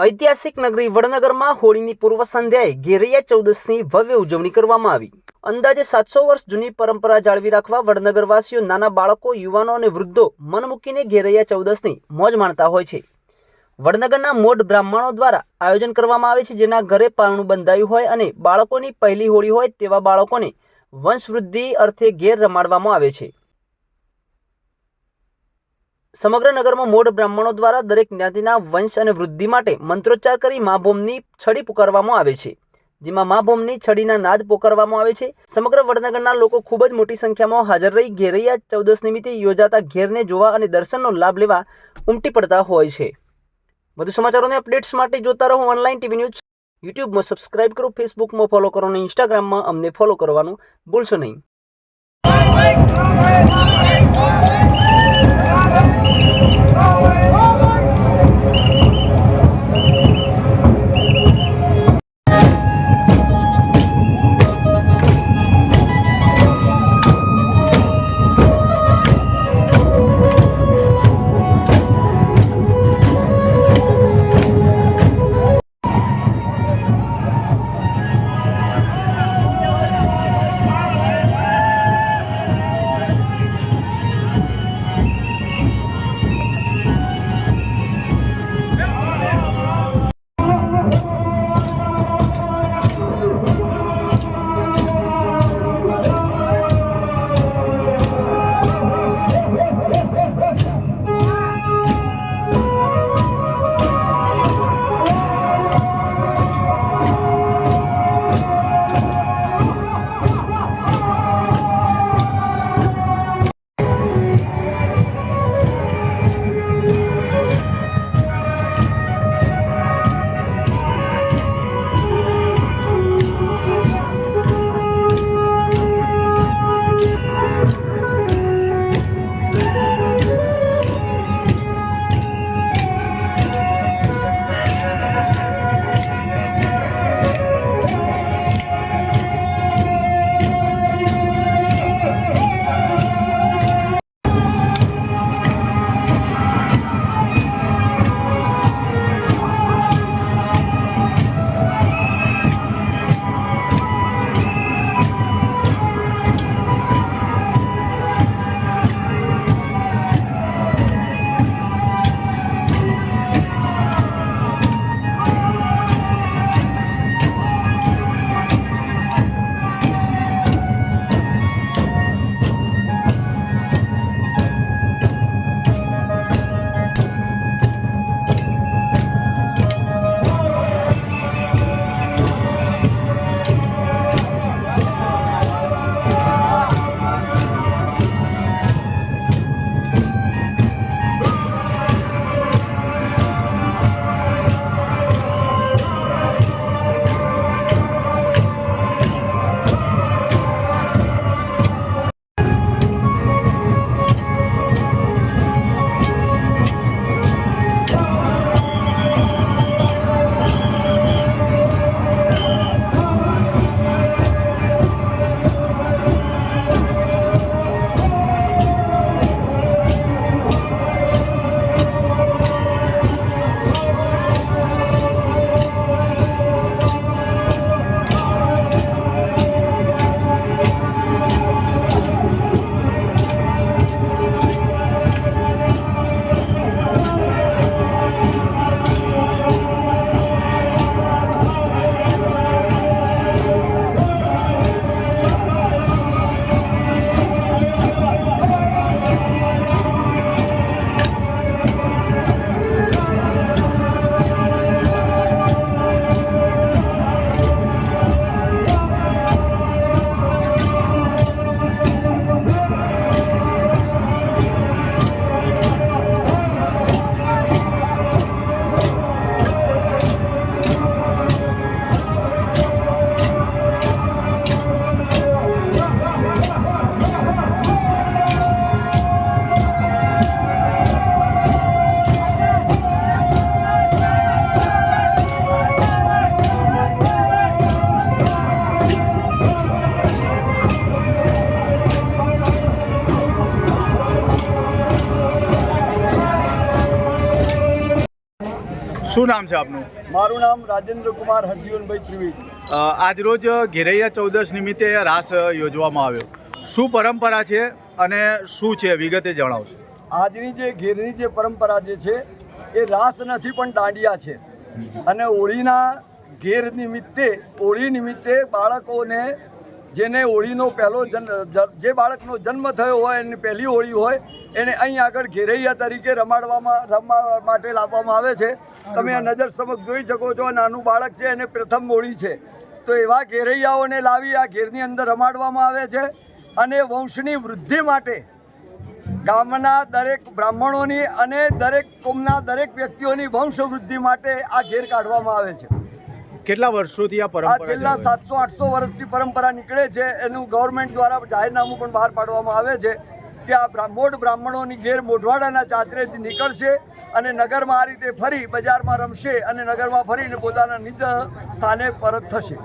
ઐતિહાસિક નગરી વડનગરમાં હોળીની પૂર્વ સંધ્યાએ ઘેરૈયા ચૌદસની ભવ્ય ઉજવણી કરવામાં આવી। અંદાજે 700 વર્ષ જૂની પરંપરા જાળવી રાખવા વડનગરવાસીઓ નાના બાળકો, યુવાનો અને વૃદ્ધો મન મૂકીને ઘેરૈયા ચૌદસની મોજ માણતા હોય છે। વડનગરના મોઢ બ્રાહ્મણો દ્વારા આયોજન કરવામાં આવે છે, જેના ઘરે પારણું બંધાયું હોય અને બાળકોની પહેલી હોળી હોય તેવા બાળકોને વંશવૃદ્ધિ અર્થે ઘેર રમાડવામાં આવે છે। સમગ્ર નગરમાં મોઢ બ્રાહ્મણો દ્વારા દરેક જ્ઞાતિના વંશ અને વૃદ્ધિ માટે મંત્રોચ્ચાર કરી મા ભોમની છડી પુકારવામાં આવે છે, જેમાં મા ભોમની છડીના નાદ પોકારવામાં આવે છે। સમગ્ર વડનગરના લોકો ખૂબ જ મોટી સંખ્યામાં હાજર રહી ઘેરૈયા ચૌદસ નિમિત્તે યોજાતા ઘેરને જોવા અને દર્શનનો લાભ લેવા ઉમટી પડતા હોય છે। વધુ સમાચારોને અપડેટ્સ માટે જોતા રહો ઓનલાઈન ટીવી ન્યૂઝ। યુટ્યુબમાં સબસ્ક્રાઇબ કરો, ફેસબુકમાં ફોલો કરો અને ઇન્સ્ટાગ્રામમાં અમને ફોલો કરવાનું ભૂલશો નહીં। શું નામ છે આપનું? મારું નામ રાજેન્દ્ર કુમાર હરજીવનભાઈ ત્રિવેદી. આજરોજ ઘેરૈયા ચૌદશ નિમિત્તે રાસ યોજવામાં આવ્યો. શું પરંપરા છે અને શું છે વિગતે જણાવશો? આજની જે ઘેરની જે પરંપરા જે છે એ રાસ નથી પણ દાંડિયા છે. અને હોળીના ઘેર નિમિત્તે હોળી નિમિત્તે બાળકોને જેને હોળીનો પહેલો જે બાળકનો જન્મ થયો હોય એની પહેલી હોળી હોય એને અહીં આગળ ઘેરૈયા તરીકે રમવા માટે લાવવામાં આવે છે. તમે આ નજર સમક્ષ જોઈ શકો છો, નાનું બાળક છે એને પ્રથમ હોળી છે. તો એવા ઘેરૈયાઓને લાવી આ ઘેરની અંદર રમાડવામાં આવે છે અને વંશની વૃદ્ધિ માટે ગામના દરેક બ્રાહ્મણોની અને દરેક કોમના દરેક વ્યક્તિઓની વંશ વૃદ્ધિ માટે આ ઘેર કાઢવામાં આવે છે. કેટલા વર્ષોથી આ આ પરંપરા છેલ્લા 700-800 વર્ષથી પરંપરા નીકળે છે. એનું ગવર્મેન્ટ દ્વારા જાહેરનામું પણ બહાર પાડવામાં આવે છે કે આ મોઢ બ્રાહ્મણોની ઘેર મોઢવાડાના ચાચરેથી નીકળશે અને નગરમાં આ રીતે ફરી બજારમાં રમશે અને નગરમાં ફરીને પોતાના નિજ સ્થાને પરત થશે.